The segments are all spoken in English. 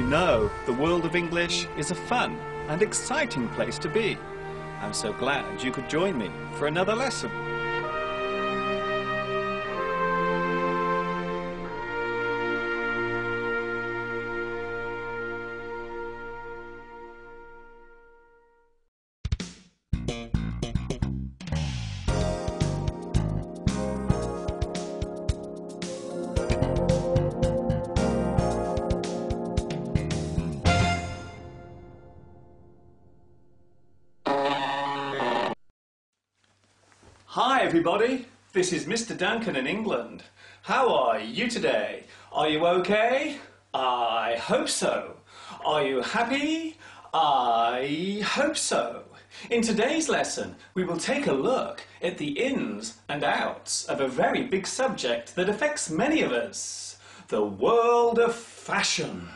know, the world of English is a fun and exciting place to be. I'm so glad you could join me for another lesson. Hi everybody, this is Mr. Duncan in England. How are you today? Are you okay? I hope so. Are you happy? I hope so. In today's lesson, we will take a look at the ins and outs of a very big subject that affects many of us, the world of fashion.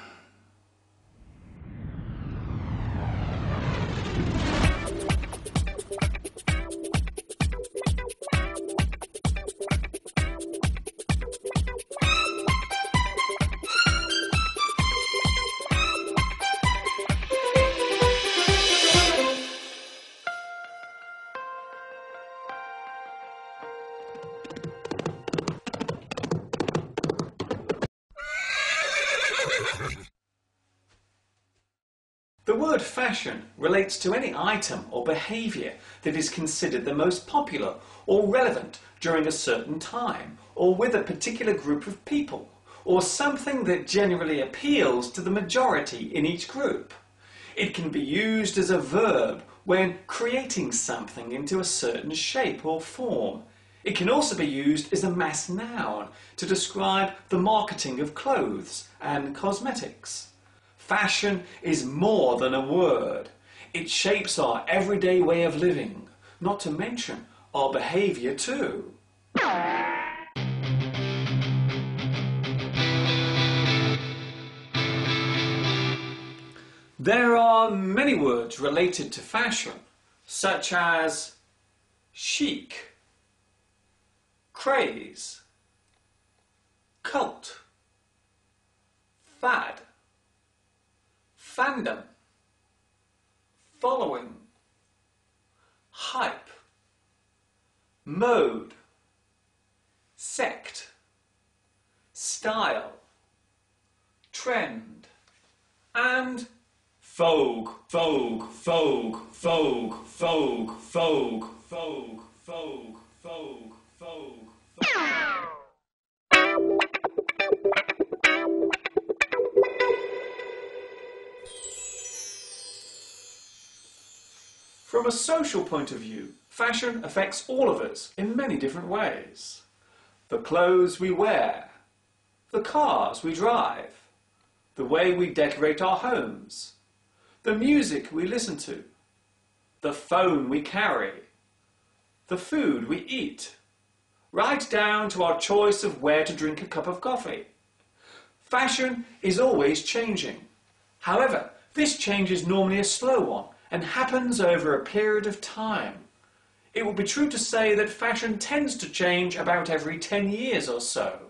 The word fashion relates to any item or behaviour that is considered the most popular or relevant during a certain time or with a particular group of people, or something that generally appeals to the majority in each group. It can be used as a verb when creating something into a certain shape or form. It can also be used as a mass noun to describe the marketing of clothes and cosmetics. Fashion is more than a word. It shapes our everyday way of living, not to mention our behaviour too. There are many words related to fashion, such as chic, craze, cult, fad, fandom, following, hype, mode, sect, style, trend, and vogue, vogue, vogue, vogue, vogue, vogue, vogue, vogue, vogue, vogue, vogue. From a social point of view, fashion affects all of us in many different ways. The clothes we wear, the cars we drive, the way we decorate our homes, the music we listen to, the phone we carry, the food we eat, right down to our choice of where to drink a cup of coffee. Fashion is always changing. However, this change is normally a slow one and happens over a period of time. It would be true to say that fashion tends to change about every 10 years or so.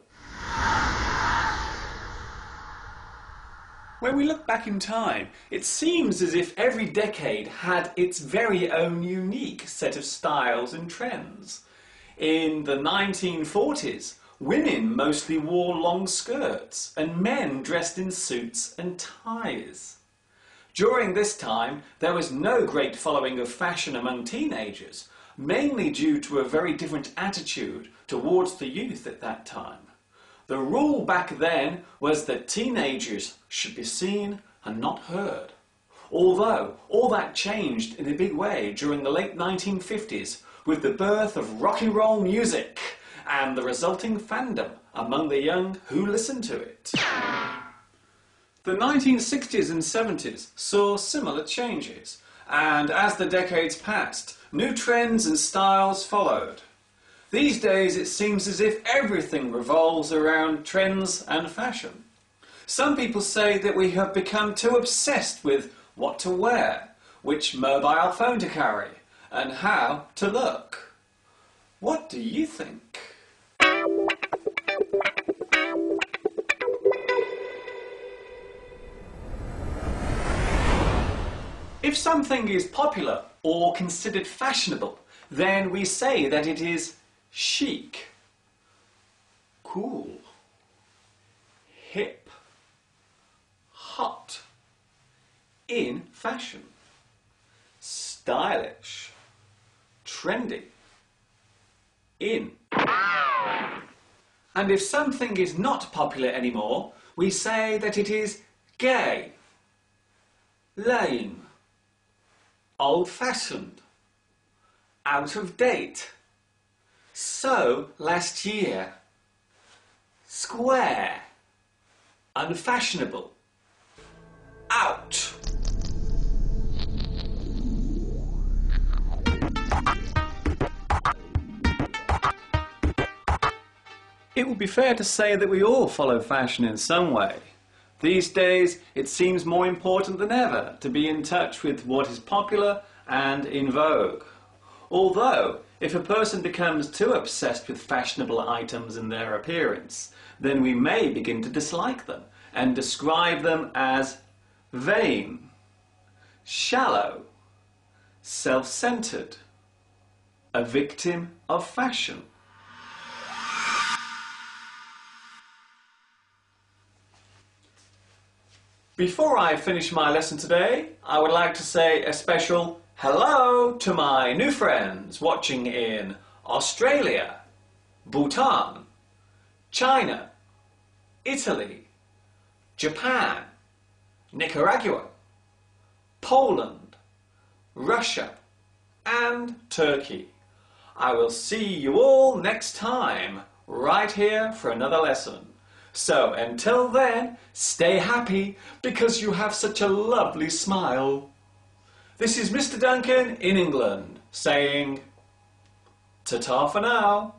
When we look back in time, it seems as if every decade had its very own unique set of styles and trends. In the 1940s, women mostly wore long skirts and men dressed in suits and ties. During this time, there was no great following of fashion among teenagers, mainly due to a very different attitude towards the youth at that time. The rule back then was that teenagers should be seen and not heard. Although all that changed in a big way during the late 1950s with the birth of rock and roll music and the resulting fandom among the young who listened to it. The 1960s and 70s saw similar changes, and as the decades passed, new trends and styles followed. These days it seems as if everything revolves around trends and fashion. Some people say that we have become too obsessed with what to wear, which mobile phone to carry, and how to look. What do you think? If something is popular or considered fashionable, then we say that it is chic, cool, hip, hot, in fashion, stylish, trendy, in. And if something is not popular anymore, we say that it is gay, lame, old-fashioned, out of date, so last year, square, unfashionable, out. It would be fair to say that we all follow fashion in some way. These days, it seems more important than ever to be in touch with what is popular and in vogue. Although, if a person becomes too obsessed with fashionable items and their appearance, then we may begin to dislike them and describe them as vain, shallow, self-centered, a victim of fashion. Before I finish my lesson today, I would like to say a special hello to my new friends watching in Australia, Bhutan, China, Italy, Japan, Nicaragua, Poland, Russia, and Turkey. I will see you all next time, right here for another lesson. So until then, stay happy because you have such a lovely smile. This is Mr. Duncan in England saying ta-ta for now.